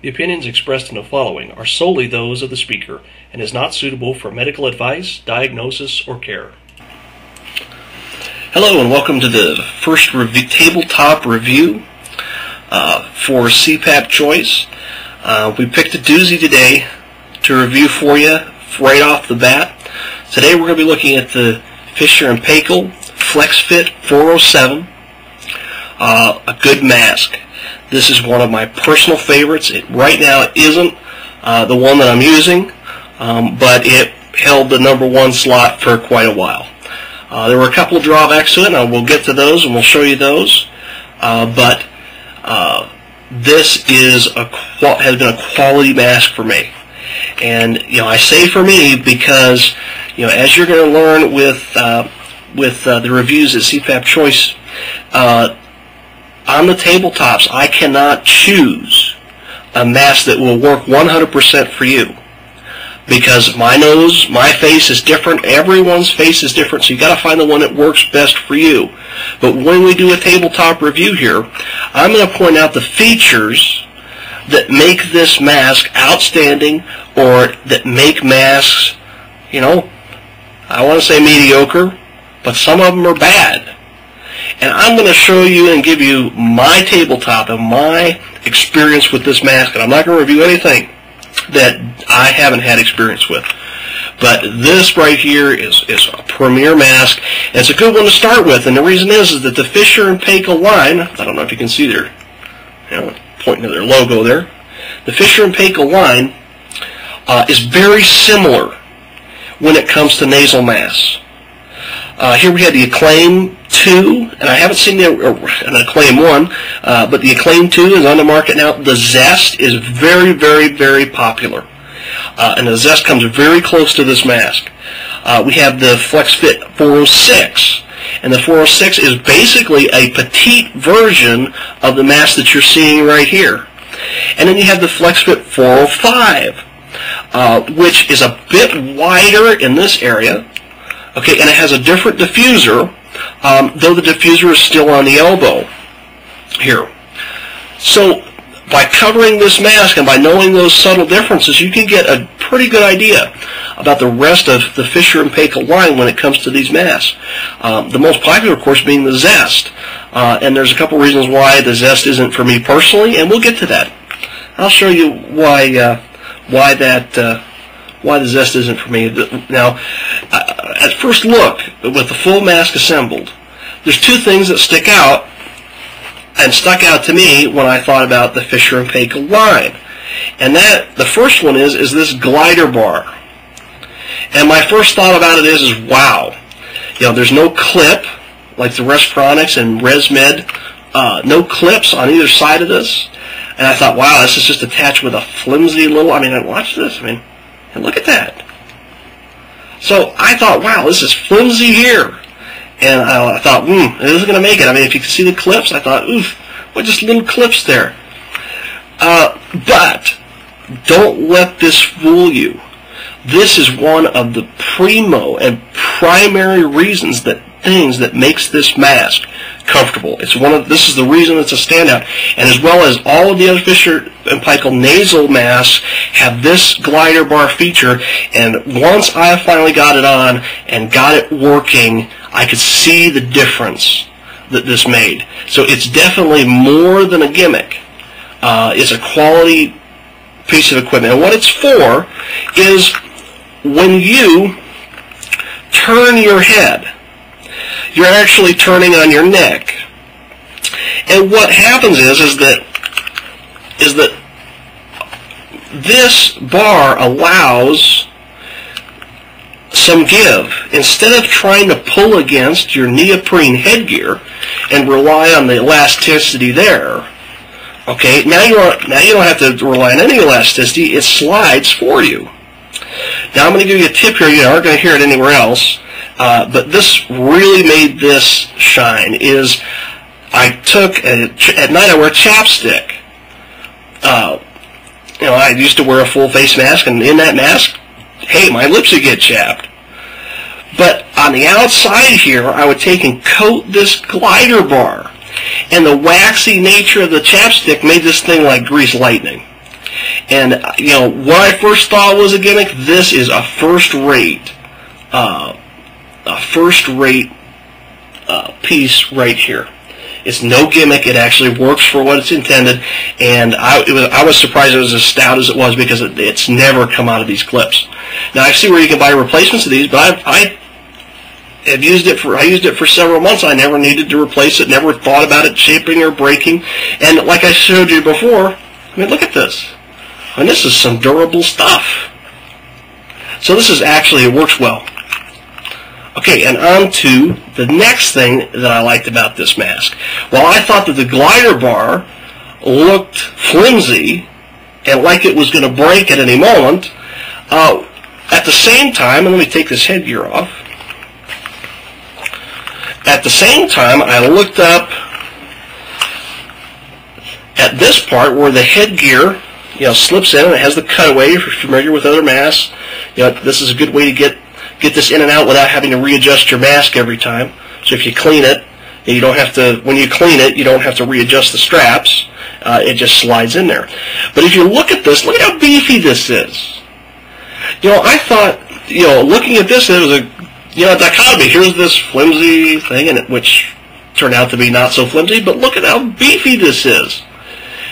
The opinions expressed in the following are solely those of the speaker and is not suitable for medical advice, diagnosis, or care. Hello and welcome to the first tabletop review for CPAP Choice. We picked a doozy today to review for you right off the bat. Today we're going to be looking at the Fisher Paykle FlexFit 407, a good mask. This is one of my personal favorites. It right now isn't the one that I'm using, but it held the #1 slot for quite a while. There were a couple of drawbacks to it, and we'll get to those and we'll show you those. But this has been a quality mask for me. And I say for me because as you're going to learn with the reviews at CPAP Choice, on the tabletops, I cannot choose a mask that will work 100% for you, because my nose, my face is different, everyone's face is different, so you got to find the one that works best for you. But when we do a tabletop review here, I'm going to point out the features that make this mask outstanding, or that make masks, I want to say mediocre, but some of them are bad. And I'm going to show you and give you my tabletop and my experience with this mask. And I'm not going to review anything that I haven't had experience with. But this right here is a premier mask. And it's a good one to start with. And the reason is that the Fisher Paykle line, I don't know if you can see their, pointing to their logo there. The Fisher Paykle line is very similar when it comes to nasal masks. Here we have the Acclaim 2, and I haven't seen an Acclaim 1, but the Acclaim 2 is on the market now. The Zest is very, very, very popular, and the Zest comes very close to this mask. We have the FlexFit 406, and the 406 is basically a petite version of the mask that you're seeing right here. And then you have the FlexFit 405, which is a bit wider in this area. Okay, and it has a different diffuser, though the diffuser is still on the elbow here. So by covering this mask and by knowing those subtle differences, you can get a pretty good idea about the rest of the Fisher Paykle line when it comes to these masks. The most popular, of course, being the Zest. And there's a couple reasons why the Zest isn't for me personally, and we'll get to that. I'll show you why the Zest isn't for me. Now, at first look, with the full mask assembled, there's two things that stuck out to me when I thought about the Fisher Paykle line. And the first one is this glider bar. And my first thought about it is wow. There's no clip like the Respironics and ResMed, no clips on either side of this. And I thought, wow, this is just attached with a flimsy little, watch this, and look at that. So I thought, wow, this is flimsy here. And I thought, it isn't going to make it. If you can see the clips, I thought, oof, what just little clips there. But don't let this fool you. This is one of the primo and primary reasons things that makes this mask comfortable. This is the reason it's a standout. And as well as all of the other Fisher Paykle nasal masks have this glider bar feature, and once I finally got it on and got it working, I could see the difference that this made. So it's definitely more than a gimmick. It's a quality piece of equipment. And what it's for is when you turn your head, you're actually turning on your neck. And what happens is that this bar allows some give. Instead of trying to pull against your neoprene headgear and rely on the elasticity there, okay, now you don't have to rely on any elasticity. It slides for you. Now I'm going to give you a tip here. You aren't going to hear it anywhere else. But this really made this shine. At night I wear chapstick. I used to wear a full face mask, and in that mask, hey, my lips would get chapped. But on the outside here, I would take and coat this glider bar, and the waxy nature of the chapstick made this thing like grease lightning. And what I first thought was a gimmick, this is a first-rate piece right here. It's no gimmick. It actually works for what it's intended, and I was surprised it was as stout as it was, because it's never come out of these clips. Now I see where you can buy replacements of these, but I used it for several months. I never needed to replace it. Never thought about it shaping or breaking. And like I showed you before, I mean, look at this. I mean, this is some durable stuff. So this is actually, it works well. Okay, and on to the next thing that I liked about this mask. While I thought that the glider bar looked flimsy and like it was going to break at any moment, at the same time, and let me take this headgear off, at the same time I looked up at this part where the headgear slips in, and it has the cutaway. If you're familiar with other masks, this is a good way to get this in and out without having to readjust your mask every time. So if you clean it, you don't have to, when you clean it, you don't have to readjust the straps. It just slides in there. But if you look at this, look at how beefy this is. I thought, looking at this, it was a dichotomy. Here's this flimsy thing, which turned out to be not so flimsy, but look at how beefy this is.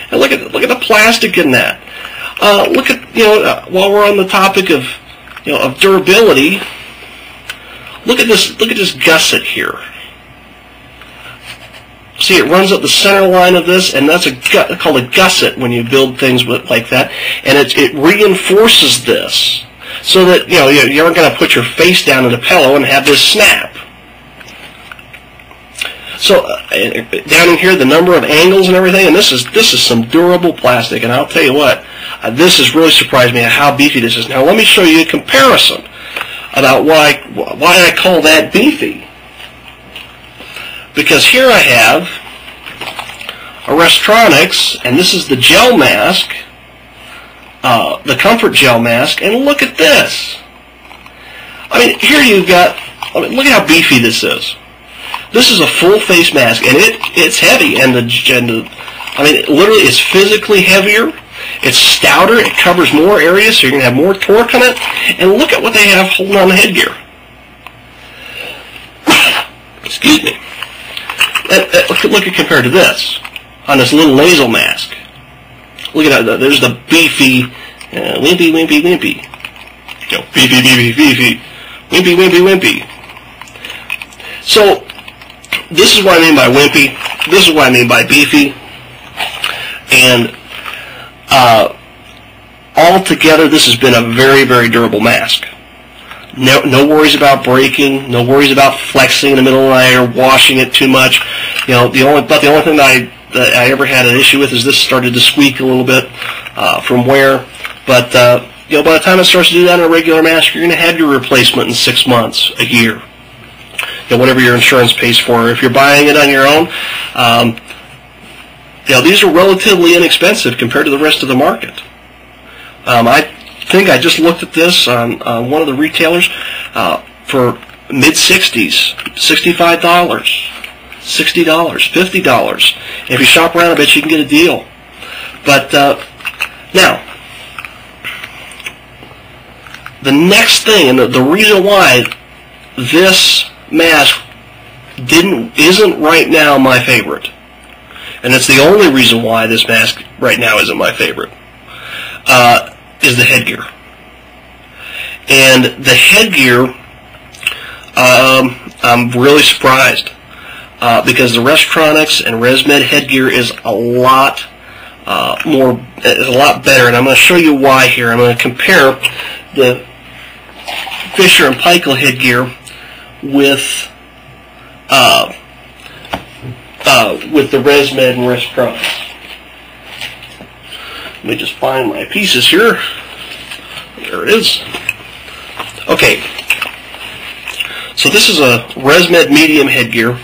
And look at the plastic in that. Look at, while we're on the topic of durability, look at this gusset here. See, it runs up the center line of this, and that's called a gusset when you build things like that, and it reinforces this so that you aren't going to put your face down in a pillow and have this snap. So down in here, the number of angles and everything, and this is some durable plastic, and I'll tell you what, this has really surprised me at how beefy this is. Now let me show you a comparison about why I call that beefy. Because here I have a Restronics, and this is the gel mask, the comfort gel mask, and look at this. I mean, here you've got, look at how beefy this is. This is a full face mask, and it's heavy, and literally it's physically heavier. It's stouter. It covers more areas, so you're going to have more torque on it. And look at what they have holding on the headgear. Excuse me. Look at compared to this on this little nasal mask. Look at that. There's the beefy, wimpy. Beefy, wimpy. So this is what I mean by wimpy. This is what I mean by beefy. And altogether, this has been a very, very durable mask. No worries about breaking. No worries about flexing in the middle of the night or washing it too much. The only thing that I ever had an issue with is this started to squeak a little bit from wear. But by the time it starts to do that in a regular mask, you're going to have your replacement in 6 months, a year. Whatever your insurance pays for. If you're buying it on your own, these are relatively inexpensive compared to the rest of the market. I think I just looked at this on one of the retailers for mid-60s, $65, $60, $50. And if you shop around a bit, you can get a deal. But now, the next thing, and the reason why this mask isn't right now my favorite, and it's the only reason why this mask right now isn't my favorite, is the headgear. And the headgear, I'm really surprised because the Restronics and ResMed headgear is a lot better, and I'm going to show you why here. I'm going to compare the Fisher Paykle headgear with the ResMed and Restronics. Let me just find my pieces here. There it is. Okay. So this is a ResMed medium headgear.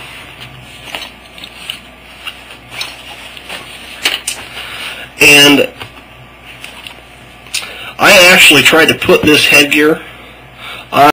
And I actually tried to put this headgear